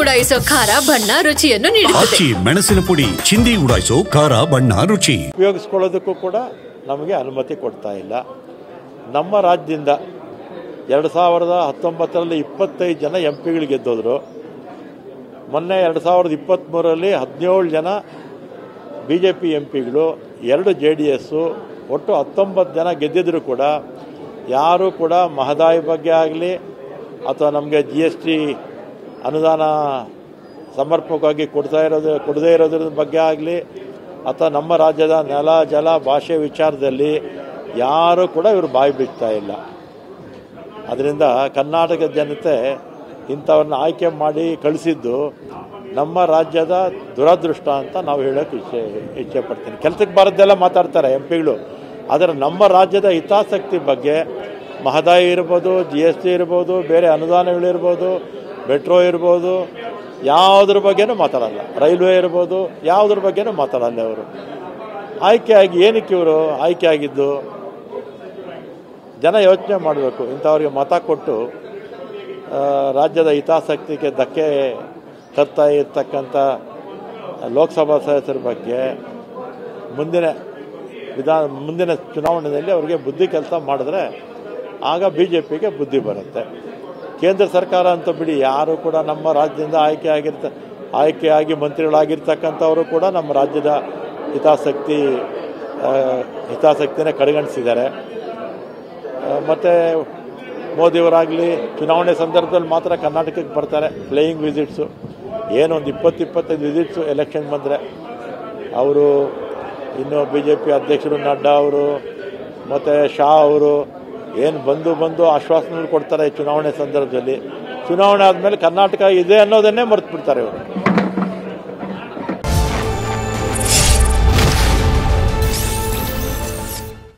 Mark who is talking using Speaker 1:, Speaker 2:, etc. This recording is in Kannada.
Speaker 1: ಉಡಾಯಿಸೋ ಖಾರ ಬಣ್ಣ ರುಚಿಯನ್ನು ನೀಡುತ್ತದೆ.
Speaker 2: ಮೆಣಸಿನ ಪುಡಿ ಚಿಂದಿ ಉಡಾಯಿಸೋ ಖಾರ ಬಣ್ಣ ರುಚಿ
Speaker 3: ಉಪಯೋಗಿಸ್ಕೊಳ್ಳೋದಕ್ಕೂ ಕೂಡ ನಮಗೆ ಅನುಮತಿ ಕೊಡ್ತಾ ಇಲ್ಲ. ನಮ್ಮ ರಾಜ್ಯದಿಂದ 2019ರಲ್ಲಿ 25 ಜನ MP ಗಳು ಗೆದ್ದೋದ್ರು. ಮೊನ್ನೆ 2023ರಲ್ಲಿ 17 ಜನ BJP MP ಗಳು, 2 JDS, ಒಟ್ಟು 19 ಜನ ಗೆದ್ದಿದ್ರು ಕೂಡ ಯಾರೂ ಕೂಡ ಮಹದಾಯಿ ಬಗ್ಗೆ ಆಗಲಿ ಅಥವಾ ನಮಗೆ GST ಅನುದಾನ ಸಮರ್ಪಕವಾಗಿ ಕೊಡದೇ ಇರೋದ್ರ ಬಗ್ಗೆ ಆಗಲಿ ಅಥವಾ ನಮ್ಮ ರಾಜ್ಯದ ನೆಲ ಜಲ ಭಾಷೆ ವಿಚಾರದಲ್ಲಿ ಯಾರೂ ಕೂಡ ಇವರು ಬಾಯಿ ಬಿಡ್ತಾ ಇಲ್ಲ. ಅದರಿಂದ ಕರ್ನಾಟಕದ ಜನತೆ ಇಂಥವ್ರನ್ನ ಆಯ್ಕೆ ಮಾಡಿ ಕಳಿಸಿದ್ದು ನಮ್ಮ ರಾಜ್ಯದ ದುರದೃಷ್ಟ ಅಂತ ನಾವು ಹೇಳೋಕ್ಕೆ ಇಚ್ಛೆ ಪಡ್ತೀನಿ. ಕೆಲಸಕ್ಕೆ ಬಾರದ್ದೆಲ್ಲ ಮಾತಾಡ್ತಾರೆ MP ಗಳು, ಆದರೆ ನಮ್ಮ ರಾಜ್ಯದ ಹಿತಾಸಕ್ತಿ ಬಗ್ಗೆ ಮಹದಾಯಿ ಇರ್ಬೋದು, GST ಇರ್ಬೋದು, ಬೇರೆ ಅನುದಾನಗಳಿರ್ಬೋದು, ಮೆಟ್ರೋ ಇರ್ಬೋದು, ಯಾವುದ್ರ ಬಗ್ಗೆನೂ ಮಾತಾಡಲ್ಲ. ರೈಲ್ವೆ ಇರ್ಬೋದು, ಯಾವುದ್ರ ಬಗ್ಗೆನೂ ಮಾತಾಡಲ್ಲ. ಅವರು ಆಯ್ಕೆಯಾಗಿ ಏನಕ್ಕೆ ಇವರು ಆಯ್ಕೆ ಆಗಿದ್ದು ಜನ ಯೋಚನೆ ಮಾಡಬೇಕು. ಇಂಥವ್ರಿಗೆ ಮತ ಕೊಟ್ಟು ರಾಜ್ಯದ ಹಿತಾಸಕ್ತಿಗೆ ಧಕ್ಕೆ ತರ್ತಾ ಇರ್ತಕ್ಕಂಥ ಲೋಕಸಭಾ ಸದಸ್ಯರ ಬಗ್ಗೆ ಮುಂದಿನ ಚುನಾವಣೆಯಲ್ಲಿ ಅವರಿಗೆ ಬುದ್ಧಿ ಕೆಲಸ ಮಾಡಿದ್ರೆ ಆಗ BJPಗೆ ಬುದ್ಧಿ ಬರುತ್ತೆ. ಕೇಂದ್ರ ಸರ್ಕಾರ ಅಂತ ಬಿಡಿ, ಯಾರು ಕೂಡ ನಮ್ಮ ರಾಜ್ಯದಿಂದ ಆಯ್ಕೆಯಾಗಿ ಮಂತ್ರಿಗಳಾಗಿರ್ತಕ್ಕಂಥವರು ಕೂಡ ನಮ್ಮ ರಾಜ್ಯದ ಹಿತಾಸಕ್ತಿನೇ ಕಡೆಗಣಿಸಿದ್ದಾರೆ. ಮತ್ತು ಮೋದಿಯವರಾಗಲಿ ಚುನಾವಣೆ ಸಂದರ್ಭದಲ್ಲಿ ಮಾತ್ರ ಕರ್ನಾಟಕಕ್ಕೆ ಬರ್ತಾರೆ, ಫ್ಲೈಯಿಂಗ್ ವಿಸಿಟ್ಸು, ಏನೊಂದು 20-25 ವಿಸಿಟ್ಸು ಎಲೆಕ್ಷನ್ ಬಂದರೆ. ಅವರು ಇನ್ನು BJP ಅಧ್ಯಕ್ಷರು ನಡ್ಡಾ ಅವರು ಮತ್ತು ಶಾ ಅವರು ಏನು ಬಂದು ಆಶ್ವಾಸನೆಗಳು ಕೊಡ್ತಾರೆ ಚುನಾವಣೆ ಸಂದರ್ಭದಲ್ಲಿ. ಚುನಾವಣೆ ಆದಮೇಲೆ ಕರ್ನಾಟಕ ಇದೆ ಅನ್ನೋದನ್ನೇ ಮರೆತು ಬಿಡ್ತಾರೆ ಇವರು.